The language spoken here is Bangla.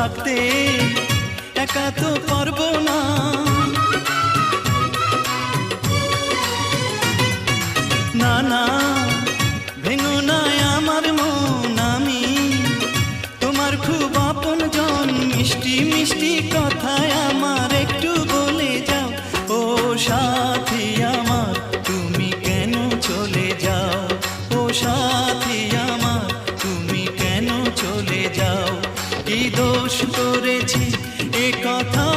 থাকতে একা তো পারবো না। না না ভেঙো না আমার মন, আমি তোমার খুব আপন জন। মিষ্টি মিষ্টি কথায় আমার একটু বলে যাও, ও সাথী আমার তুমি কেন চলে যাও, ও সাথী আমার তুমি কেন চলে যাও। কি দোষ করেছি এ কথা